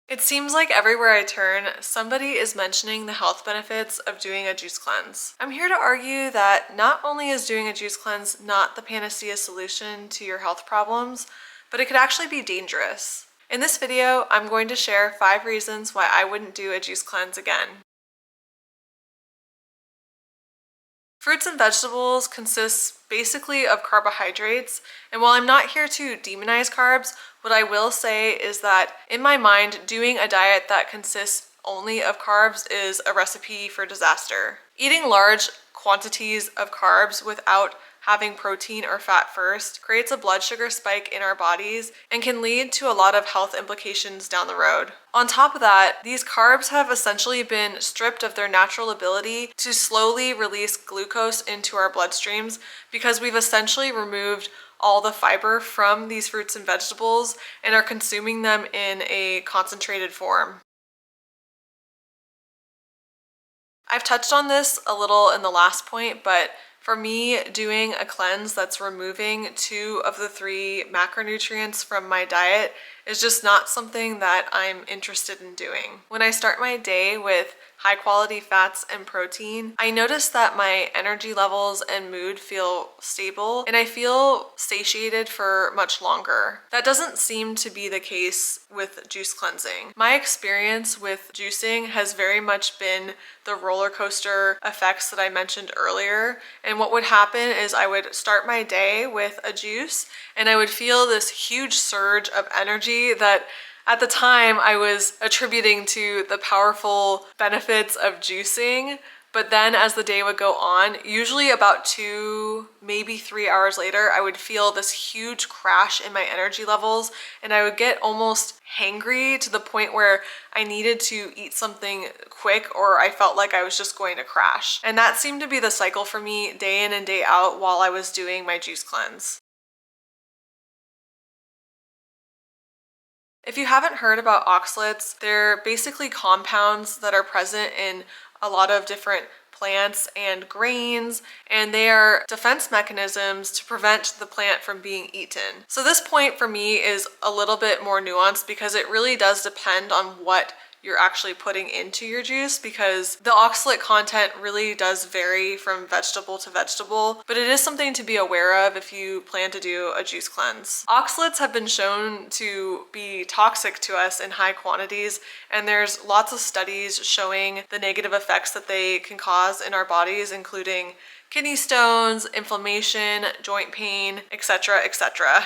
It seems like everywhere I turn, somebody is mentioning the health benefits of doing a juice cleanse. I'm here to argue that not only is doing a juice cleanse not the panacea solution to your health problems, but it could actually be dangerous. In this video, I'm going to share 5 reasons why I wouldn't do a juice cleanse again. Fruits and vegetables consist basically of carbohydrates, and while I'm not here to demonize carbs, what I will say is that in my mind, doing a diet that consists only of carbs is a recipe for disaster. Eating large quantities of carbs without having protein or fat first creates a blood sugar spike in our bodies and can lead to a lot of health implications down the road. On top of that, these carbs have essentially been stripped of their natural ability to slowly release glucose into our bloodstreams because we've essentially removed all the fiber from these fruits and vegetables and are consuming them in a concentrated form. I've touched on this a little in the last point, but for me, doing a cleanse that's removing 2 of the 3 macronutrients from my diet is just not something that I'm interested in doing. When I start my day with high quality fats and protein, I notice that my energy levels and mood feel stable and I feel satiated for much longer. That doesn't seem to be the case with juice cleansing. My experience with juicing has very much been the roller coaster effects that I mentioned earlier. And what would happen is I would start my day with a juice and I would feel this huge surge of energy that at the time I was attributing to the powerful benefits of juicing. But then as the day would go on, usually about 2, maybe 3 hours later, I would feel this huge crash in my energy levels and I would get almost hangry to the point where I needed to eat something quick or I felt like I was just going to crash. And that seemed to be the cycle for me day in and day out while I was doing my juice cleanse. If you haven't heard about oxalates, they're basically compounds that are present in a lot of different plants and grains, and they are defense mechanisms to prevent the plant from being eaten. So this point for me is a little bit more nuanced because it really does depend on what you're actually putting into your juice, because the oxalate content really does vary from vegetable to vegetable, but it is something to be aware of if you plan to do a juice cleanse. Oxalates have been shown to be toxic to us in high quantities, and there's lots of studies showing the negative effects that they can cause in our bodies, including kidney stones, inflammation, joint pain, etc., etc.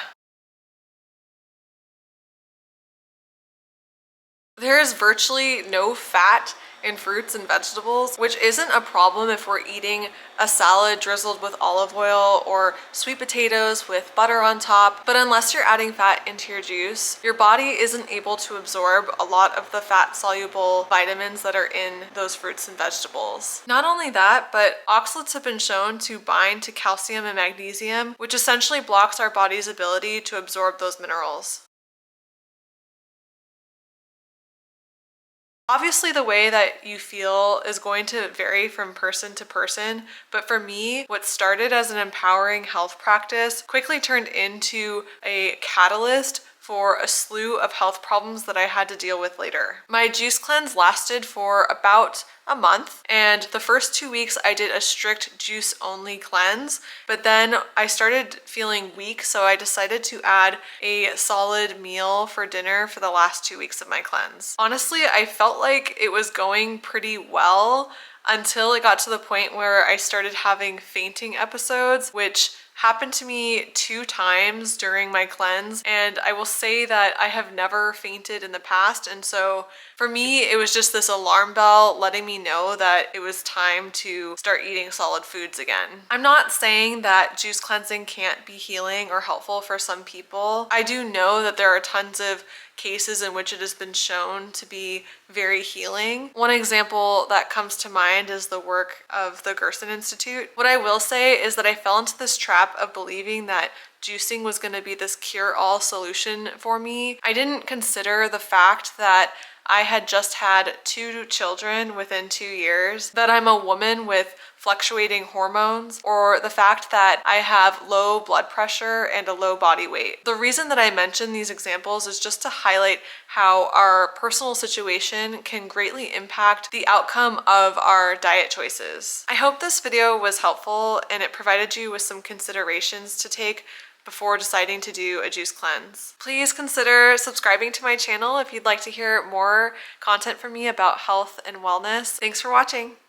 There is virtually no fat in fruits and vegetables, which isn't a problem if we're eating a salad drizzled with olive oil or sweet potatoes with butter on top. But unless you're adding fat into your juice, your body isn't able to absorb a lot of the fat-soluble vitamins that are in those fruits and vegetables. Not only that, but oxalates have been shown to bind to calcium and magnesium, which essentially blocks our body's ability to absorb those minerals. Obviously, the way that you feel is going to vary from person to person, but for me, what started as an empowering health practice quickly turned into a catalyst for a slew of health problems that I had to deal with later. My juice cleanse lasted for about a month, and the first 2 weeks I did a strict juice only cleanse, but then I started feeling weak, so I decided to add a solid meal for dinner for the last 2 weeks of my cleanse. Honestly, I felt like it was going pretty well until it got to the point where I started having fainting episodes, which happened to me 2 times during my cleanse, and I will say that I have never fainted in the past, and so for me it was just this alarm bell letting me know that it was time to start eating solid foods again. I'm not saying that juice cleansing can't be healing or helpful for some people. I do know that there are tons of cases in which it has been shown to be very healing. One example that comes to mind is the work of the Gerson Institute. What I will say is that I fell into this trap of believing that juicing was going to be this cure-all solution for me. I didn't consider the fact that I had just had 2 children within 2 years, that I'm a woman with fluctuating hormones, or the fact that I have low blood pressure and a low body weight. The reason that I mention these examples is just to highlight how our personal situation can greatly impact the outcome of our diet choices. I hope this video was helpful and it provided you with some considerations to take before deciding to do a juice cleanse. Please consider subscribing to my channel if you'd like to hear more content from me about health and wellness. Thanks for watching.